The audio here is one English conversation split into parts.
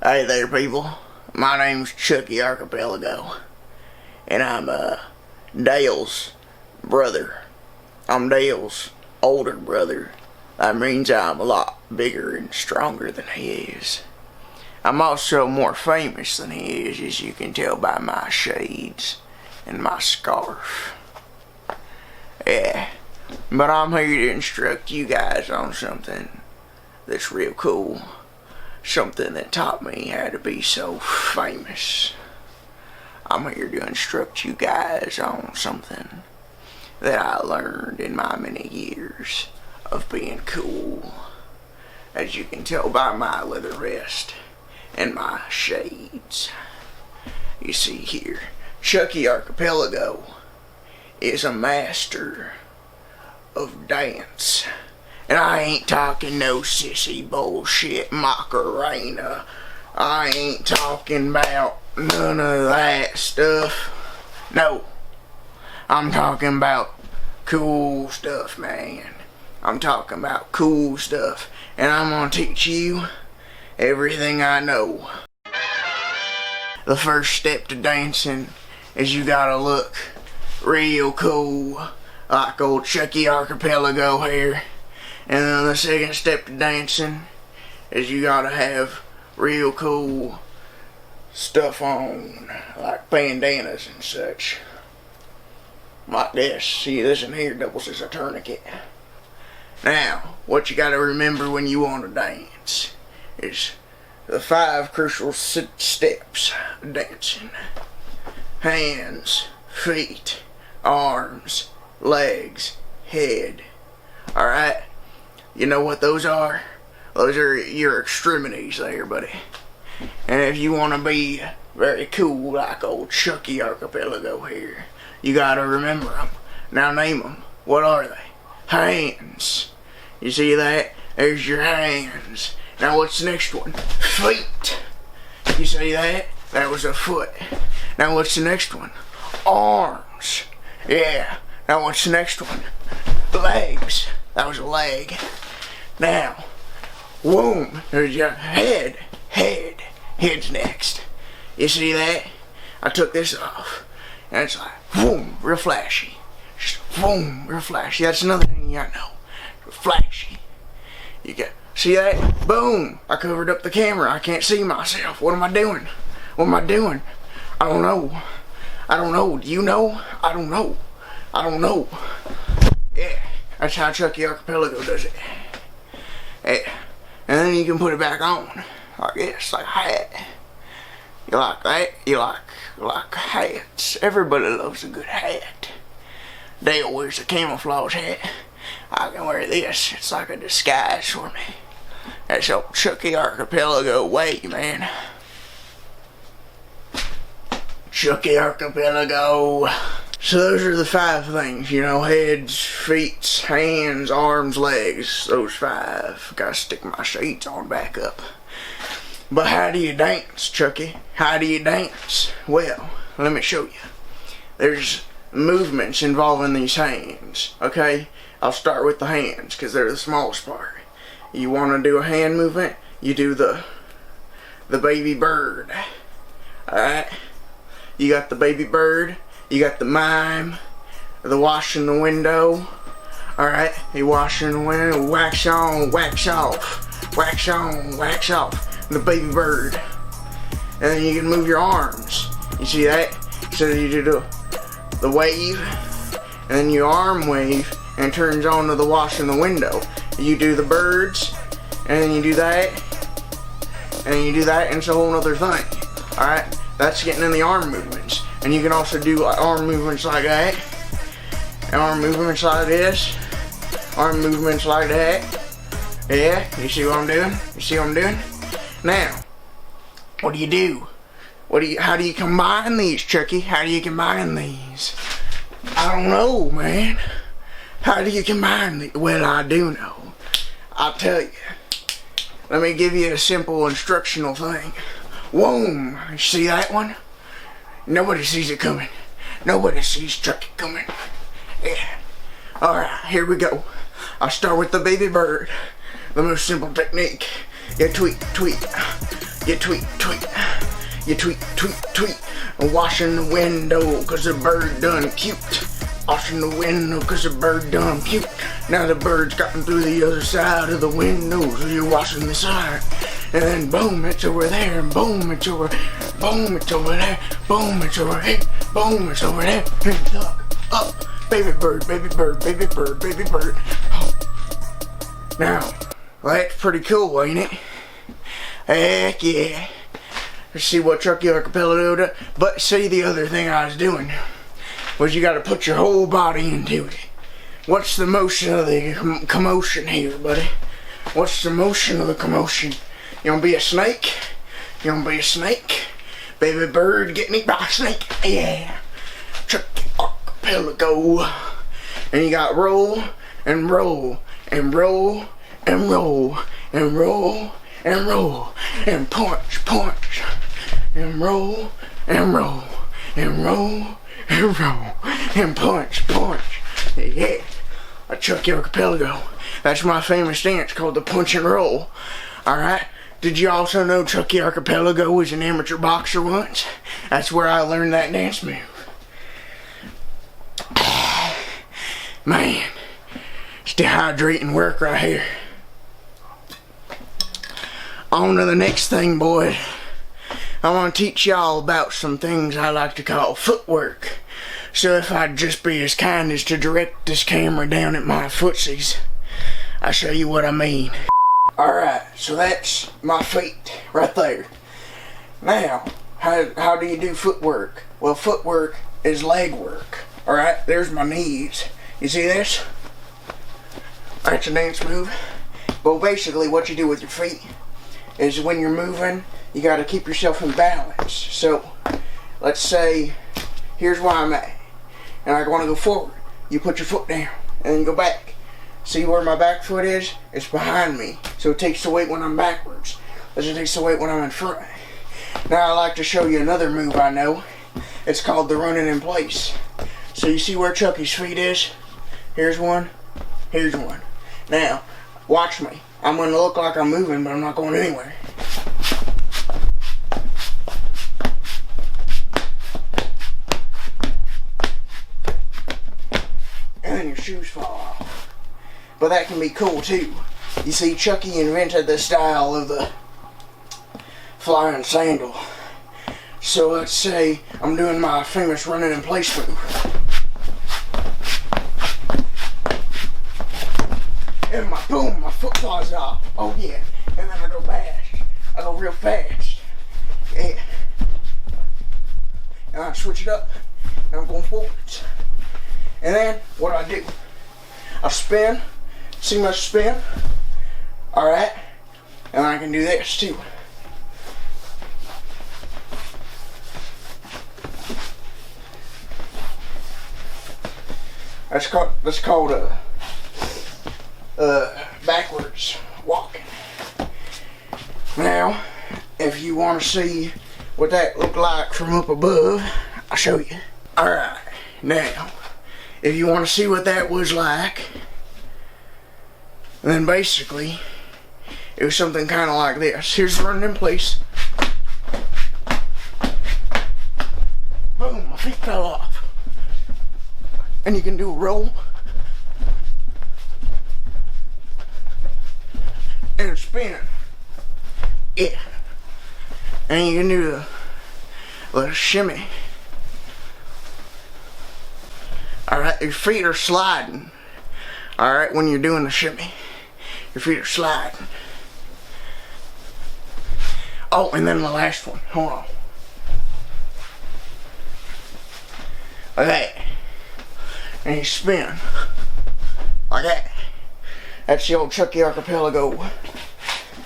Hey there, people. My name's Chucky Archipelago, and I'm Dale's brother. I'm Dale's older brother. That means I'm a lot bigger and stronger than he is. I'm also more famous than he is, as you can tell by my shades and my scarf. Yeah, but I'm here to instruct you guys on something that's real cool. Something that taught me how to be so famous. I'm here to instruct you guys on something that I learned in my many years of being cool. As you can tell by my leather vest and my shades. You see here, Chucky Archipelago is a master of dance. And I ain't talking no sissy bullshit Macarena. I ain't talking about none of that stuff. No. I'm talking about cool stuff, man. I'm talking about cool stuff. And I'm gonna teach you everything I know. The first step to dancing is you gotta look real cool, like old Chucky Archipelago here. And then the second step to dancing is you gotta have real cool stuff on, like bandanas and such. Like this. See, this in here doubles as a tourniquet. Now, what you gotta remember when you want to dance is the 5 crucial steps of dancing. Hands, feet, arms, legs, head. Alright? You know what those are? Those are your extremities there, buddy. And if you want to be very cool like old Chucky Archipelago here, you gotta remember them. Now name them. What are they? Hands. You see that? There's your hands. Now what's the next one? Feet. You see that? That was a foot. Now what's the next one? Arms. Yeah. Now what's the next one? Legs. That was a leg. Now, boom, there's your head. Head's next. You see that? I took this off. And it's like, boom, real flashy. Just boom, real flashy. That's another thing you gotta know. Flashy. You got, see that? Boom. I covered up the camera. I can't see myself. What am I doing? What am I doing? I don't know. I don't know. Do you know? I don't know. I don't know. Yeah. That's how Chucky Archipelago does it. Yeah. And then you can put it back on. Like this, like a hat. You like that? You like hats. Everybody loves a good hat. Dale wears a camouflage hat. I can wear this. It's like a disguise for me. That's old Chucky Archipelago way, man. Chucky Archipelago. So those are the 5 things, you know, heads, feet, hands, arms, legs, those 5. Gotta stick my shades on back up. But how do you dance, Chucky? How do you dance? Well, let me show you. There's movements involving these hands, okay? I'll start with the hands, because they're the smallest part. You want to do a hand movement, you do the baby bird, alright? You got the baby bird. You got the mime, the washing the window. Alright, you washing the window, wax on, wax off, wax on, wax off. The baby bird. And then you can move your arms. You see that? So you do the wave, and then you arm wave, and it turns on to the washing the window. You do the birds, and then you do that, and then you do that, and it's a whole other thing. Alright, that's getting in the arm movements. And you can also do arm movements like that, and arm movements like this, arm movements like that. Yeah, you see what I'm doing? You see what I'm doing? Now, what do? How do you combine these, Chucky? How do you combine these? I don't know, man. How do you combine these? Well, I do know. I'll tell you. Let me give you a simple instructional thing. Boom. You see that one? Nobody sees it coming. Nobody sees Chucky coming. Yeah. Alright, here we go. I'll start with the baby bird. The most simple technique. You tweet. You tweet, tweet. You tweet, tweet, tweet. Washing the window cause the bird done puked. Washing the window cause the bird done puked. Now the bird's gotten through the other side of the window, so you're washing the side. And then boom, it's over there, and boom, it's over, boom, it's over there, boom, it's over here, boom, it's over there. And up, baby bird, baby bird, baby bird, baby bird. Oh. Now, well, that's pretty cool, ain't it? Heck yeah. Let's see what Chucky Archipelago does. But see, the other thing I was doing was you gotta put your whole body into it. What's the motion of the commotion here, buddy? What's the motion of the commotion? You wanna be a snake? You wanna be a snake? Baby bird getting eaten by a snake? Yeah. Chucky Archipelago. And you got roll and roll and roll and roll and roll and roll and punch, punch and roll and roll and roll and roll and punch, punch. Yeah. A Chucky Archipelago. That's my famous dance called the punch and roll. Alright? Did you also know Chucky Archipelago was an amateur boxer once? That's where I learned that dance move. Man, it's dehydrating work right here. On to the next thing, boys. I want to teach y'all about some things I like to call footwork. So if I'd just be as kind as to direct this camera down at my footsies, I'll show you what I mean. Alright, so that's my feet right there. Now, how do you do footwork? Well, footwork is leg work. Alright, there's my knees. You see this? That's a dance move. Well, basically what you do with your feet is when you're moving, you got to keep yourself in balance. So, let's say, here's where I'm at. And I want to go forward. You put your foot down, and then you go back. See where my back foot is? It's behind me. So it takes the weight when I'm backwards. It takes the weight when I'm in front. Now I like to show you another move I know. It's called the running in place. So you see where Chucky's feet is? Here's one. Here's one. Now, watch me. I'm going to look like I'm moving, but I'm not going anywhere. And then your shoes fall off. But that can be cool too. You see, Chucky invented the style of the flying sandal. So let's say I'm doing my famous running in place move. And my foot flies off. Oh yeah. And then I go fast. I go real fast. Yeah. And I switch it up. And I'm going forwards. And then, what I do? I spin. See my spin? Alright. And I can do this too. That's called backwards walking. Now, if you want to see what that looked like from up above, I'll show you. Alright, now, if you want to see what that was like, then basically, it was something kind of like this. Here's the running in place. Boom, my feet fell off. And you can do a roll. And a spin. Yeah. And you can do the little shimmy. Alright, your feet are sliding. Alright, when you're doing the shimmy. Your feet are sliding. Oh, and then the last one. Hold on. Like that. And you spin. Like that. That's the old Chucky Archipelago.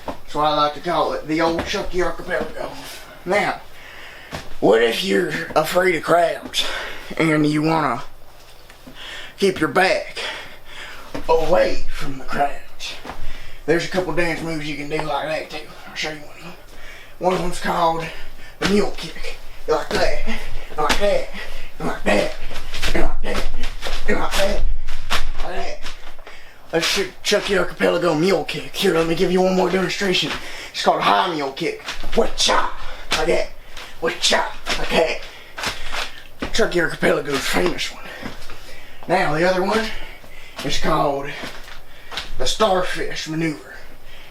That's what I like to call it. The old Chucky Archipelago. Now, what if you're afraid of crowds and you want to keep your back away from the crowds? There's a couple dance moves you can do like that too. I'll show you one of them. One of them's called the mule kick. Like that, and like that, and like that, and like that, and like that, like that. Let's shoot Chucky Archipelago mule kick. Here, let me give you one more demonstration. It's called a high mule kick. Whatcha? Like that. Whatcha? Like that. Chucky Archipelago's famous one. Now the other one is called the starfish maneuver.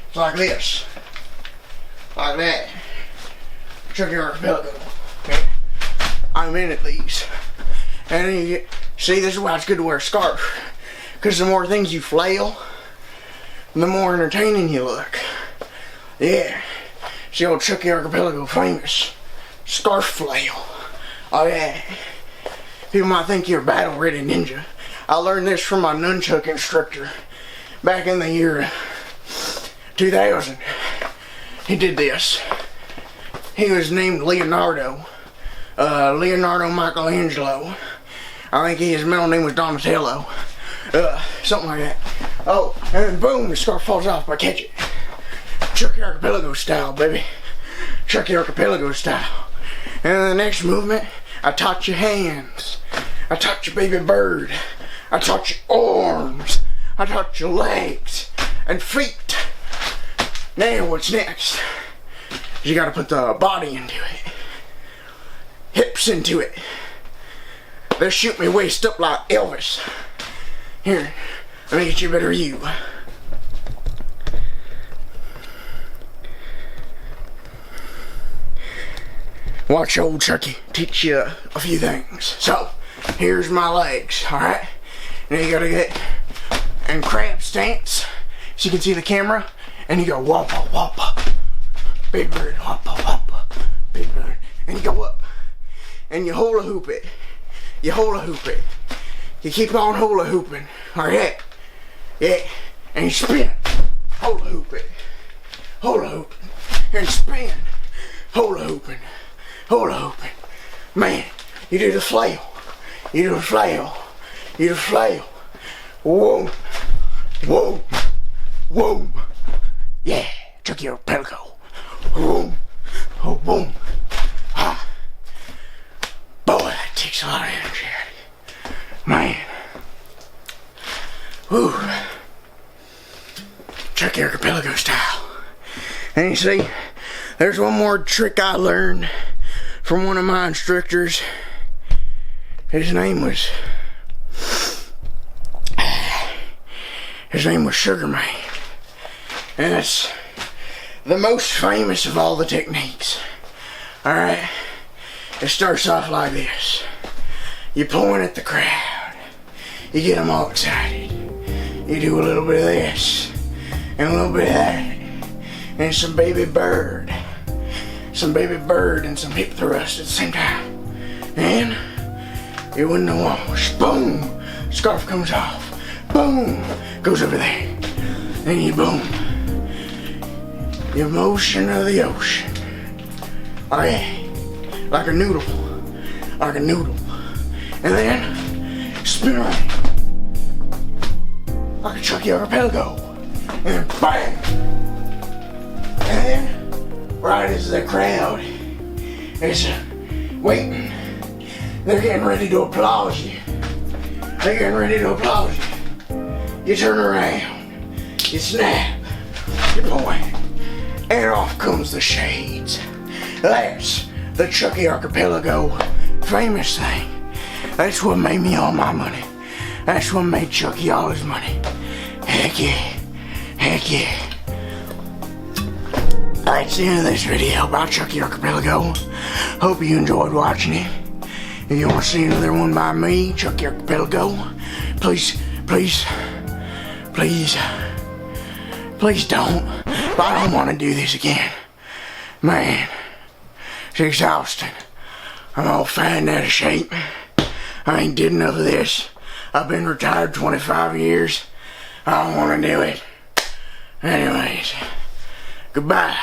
It's like this. Like that. Chucky Archipelago. Okay. I'm in at these. And then you get, see, this is why it's good to wear a scarf. Because the more things you flail, the more entertaining you look. Yeah. See, old Chucky Archipelago famous scarf flail. Oh yeah. People might think you're a battle-ready ninja. I learned this from my nunchuck instructor back in the year 2000. He did this. He was named Leonardo Michelangelo. I think his middle name was Donatello. Something like that. Oh, and then boom, the scarf falls off, but catch it. Chucky Archipelago style, baby. Chucky Archipelago style. And then the next movement, I taught your hands. I taught your baby bird. I taught your arms. I taught your legs and feet. Now what's next? You gotta put the body into it. Hips into it. They'll shoot me waist up like Elvis. Here, let me get you a better view. Watch old Chucky teach you a few things. So, here's my legs, alright? Now you gotta get in crab stance so you can see the camera, and you go wappa wappa, big bird, wappa wappa, big bird, and you go up, and you hula hoop it. You hula hoop it. You keep on hula hooping, alright? Yeah, and you spin, hula hoop it, hula hoop, and spin, hula hooping, hula hooping. Man, you do the flail, you do the flail, you do the flail. Whoa, whoa, whoa. Yeah, Chucky Archipelago. Boom, oh boom. Ah. Boy, that takes a lot of energy out of you. Man. Whew. Chucky Archipelago style. And you see, there's one more trick I learned from one of my instructors. His name was Sugar Man. And it's the most famous of all the techniques. Alright? It starts off like this. You point at the crowd. You get them all excited. You do a little bit of this. And a little bit of that. And some baby bird. Some baby bird and some hip thrust at the same time. And you win the wash. Boom! Scarf comes off. Boom! Goes over there. Then you boom. The emotion of the ocean. Oh yeah. Like a noodle. Like a noodle. And then spin around. Like a Chucky Archipelago. And then bang! And then right as the crowd is waiting, they're getting ready to applaud you. They're getting ready to applaud you. You turn around, you snap, you point, and off comes the shades. That's the Chucky Archipelago famous thing. That's what made me all my money. That's what made Chucky all his money. Heck yeah. Heck yeah. That's the end of this video about Chucky Archipelago. Hope you enjoyed watching it. If you want to see another one by me, Chucky Archipelago, please don't. But I don't want to do this again. Man, it's exhausting. I'm all fat and out of shape. I ain't did enough of this. I've been retired 25 years. I don't want to do it. Anyways, goodbye.